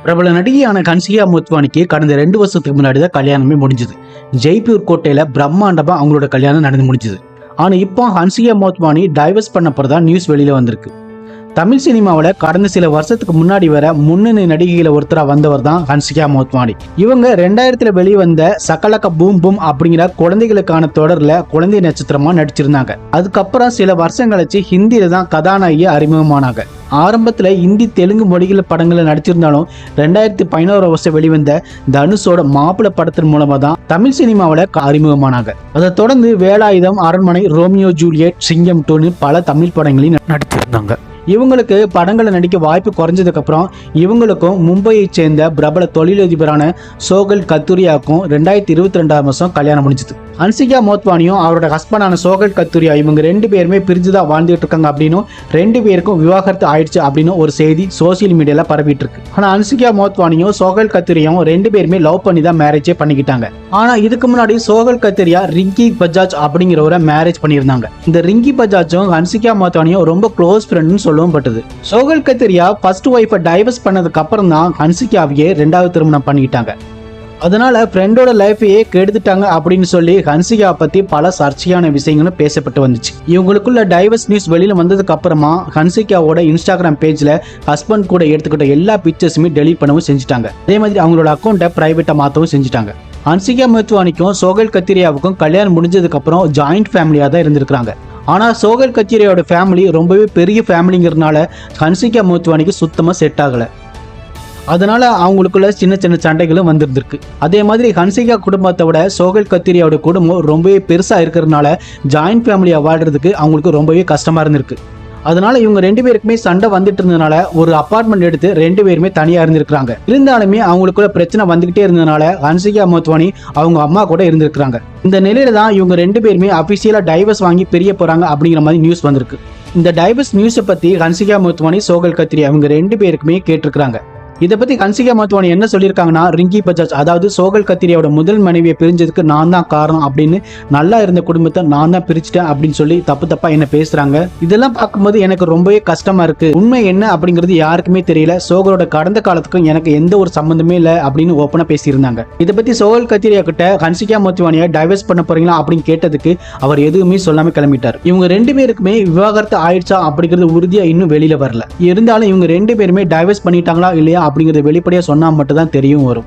பிரபல நடிகையான ஹன்சிகா மோத்வானிக்கு கடந்த 2 வருஷத்துக்கு முன்னாடி தான் கல்யாணமே முடிஞ்சது. ஜெய்ப்பூர் கோட்டையில பிரம்மாண்டமா அவங்களோட கல்யாணம் நடந்து முடிஞ்சது. ஆனா இப்போ ஹன்சிகா மோத்வானி டைவர்ஸ் பண்ணப்பறதான் நியூஸ் வெளியில வந்திருக்கு. தமிழ் சினிமாவில் கடந்த சில வருஷத்துக்கு முன்னாடி வர முன்னணி நடிகைகளை ஒருத்தரா வந்தவர் தான் ஹன்சிகா மோத்வானி. இவங்க 2000 வெளிவந்த சகலக பூம் பூம் அப்படிங்கிற குழந்தைகளுக்கான தொடர்ல குழந்தை நட்சத்திரமா நடிச்சிருந்தாங்க. அதுக்கப்புறம் சில வருஷம் கழிச்சு ஹிந்தியில தான் கதாநாயகியா அறிமுகமானாங்க. ஆரம்பத்துல இந்தி தெலுங்கு மொழிகள படங்களை நடிச்சிருந்தாலும் 2011 வருஷம் வெளிவந்த தனுஷோட மாப்பிள படத்தின் மூலமா தான் தமிழ் சினிமாவில் அறிமுகமானாங்க. அதை தொடர்ந்து வேலாயுதம், அரண்மனை, ரோமியோ ஜூலியட், சிங்கம் 2 பல தமிழ் படங்களையும் நடிச்சிருந்தாங்க. இவங்களுக்கு படங்களை நடிக்க வாய்ப்பு குறைஞ்சதுக்கு அப்புறம் இவங்களுக்கும் மும்பையை சேர்ந்த பிரபல தொழிலதிபரான சோகல் கத்தூரியாவுக்கும் 2022 வருஷம் கல்யாணம் முடிஞ்சது. ஹன்சிகா மோத்வானியும் அவரோட ஹஸ்பண்டான சோகல் கத்தூரியா இவங்க 2 பேருமே பிரிஞ்சுதான் வாழ்ந்துட்டு இருக்காங்க அப்படின்னும் 2 பேருக்கும் விவாகரத்து ஆயிடுச்சு அப்படின்னு ஒரு செய்தி சோசியல் மீடியால பரவிட்டு இருக்கு. ஆனா ஹன்சிகா மோத்வானியும் சோகல் கத்தூரியாவும் 2 பேருமே லவ் பண்ணி தான் மேரேஜே பண்ணிக்கிட்டாங்க. ஆனா இதுக்கு முன்னாடி சோகல் கத்தூரியா ரிங்கி பஜாஜ் அப்படிங்கிறவரை மேரேஜ் பண்ணியிருந்தாங்க. இந்த ரிங்கி பஜாஜும் ஹன்சிகா மோத்வானியும் ரொம்ப க்ளோஸ் ஃப்ரெண்ட்னு சொல்லப்பட்டது. சோகல் கத்தூரியா ஃபர்ஸ்ட் ஒய்ஃபை டைவர்ஸ் பண்ணதுக்கு அப்புறம் தான் ஹன்சிகாவையே 2வது திருமணம் பண்ணிக்கிட்டாங்க. அதனால ஃப்ரெண்டோட லைஃபையே கெடுத்துட்டாங்க அப்படின்னு சொல்லி ஹன்சிகா பத்தி பல சர்ச்சையான விஷயங்களும் பேசப்பட்டு வந்துச்சு. இவங்களுக்குள்ள டைவர்ஸ் நியூஸ் வெளியில வந்ததுக்கு அப்புறமா ஹன்சிகாவோட இன்ஸ்டாகிராம் பேஜ்ல ஹஸ்பண்ட் கூட எடுத்துக்கிட்ட எல்லா பிக்சர்ஸுமே டெலீட் பண்ணவும் செஞ்சுட்டாங்க. அதே மாதிரி அவங்களோட அக்கௌண்ட்டை பிரைவேட்டா மாற்றவும் செஞ்சுட்டாங்க. ஹன்சிகா மோத்வானிக்கும் சோகல் கத்திரியாவுக்கும் கல்யாணம் முடிஞ்சதுக்கு அப்புறம் ஜாயிண்ட் ஃபேமிலியா தான் இருந்திருக்காங்க. ஆனா சோகல் கத்திரியாவோட ஃபேமிலி ரொம்பவே பெரிய ஃபேமிலிங்கிறதுனால ஹன்சிகா மோத்வானிக்கு சுத்தமா செட் ஆகல. அதனால அவங்களுக்குள்ள சின்ன சின்ன சண்டைகளும் வந்திருந்திருக்கு. அதே மாதிரி ஹன்சிகா குடும்பத்தை விட சோகல் கத்திரியாவோட குடும்பம் ரொம்பவே பெருசா இருக்கிறதுனால ஜாயிண்ட் ஃபேமிலியா வாழ்றதுக்கு அவங்களுக்கு ரொம்பவே கஷ்டமா இருந்திருக்கு. அதனால இவங்க 2 பேருக்குமே சண்டை வந்துட்டு இருந்ததுனால ஒரு அபார்ட்மெண்ட் எடுத்து 2 பேருமே தனியா இருந்திருக்காங்க. இருந்தாலுமே அவங்களுக்குள்ள பிரச்சனை வந்துகிட்டே இருந்ததுனால ஹன்சிகா மோத்வானி அவங்க அம்மா கூட இருந்திருக்காங்க. இந்த நிலையில தான் இவங்க 2 பேருமே அபிஷியலா டைவர்ஸ் வாங்கி பிரிய போறாங்க அப்படிங்கிற மாதிரி நியூஸ் வந்திருக்கு. இந்த டைவர்ஸ் நியூஸை பத்தி ஹன்சிகா மோத்வானி, சோகல் கத்திரியா அவங்க 2 பேருக்குமே கேட்டிருக்காங்க. இதை பத்தி ஹன்சிகா மோத்வானி என்ன சொல்லியிருக்காங்கன்னா, ரிங்கி பஜாஜ் அதாவது சோகல் கத்திரியாவோட முதல் மனைவியை பிரிஞ்சதுக்கு நான் தான் காரணம் அப்படின்னு, நல்லா இருந்த குடும்பத்தை நான் தான் பிரிச்சுட்டேன் அப்படின்னு சொல்லி தப்பா என்ன பேசுறாங்க. இதெல்லாம் பார்க்கும்போது எனக்கு ரொம்பவே கஷ்டமா இருக்கு. உண்மை என்ன அப்படிங்கிறது யாருக்குமே தெரியல. சோகலோட கடந்த காலத்துக்கும் எனக்கு எந்த ஒரு சம்பந்தமே இல்லை அப்படின்னு ஓப்பனா பேசியிருந்தாங்க. இதை பத்தி சோகல் கத்திரியா கிட்ட ஹன்சிகா மோத்வானியை டைவர்ஸ் பண்ண போறீங்களா அப்படின்னு கேட்டதுக்கு அவர் எதுவுமே சொல்லாம கிளம்பிட்டார். இவங்க 2 பேருக்குமே விவாகரத்து ஆயிடுச்சா அப்படிங்கிறது உறுதியா இன்னும் வெளியில வரல. இருந்தாலும் இவங்க 2 பேருமே டைவர்ஸ் பண்ணிட்டாங்களா இல்லையா அப்படிங்கறது வெளிப்படையா சொன்னா மட்டும் தான் தெரியும் வரும்.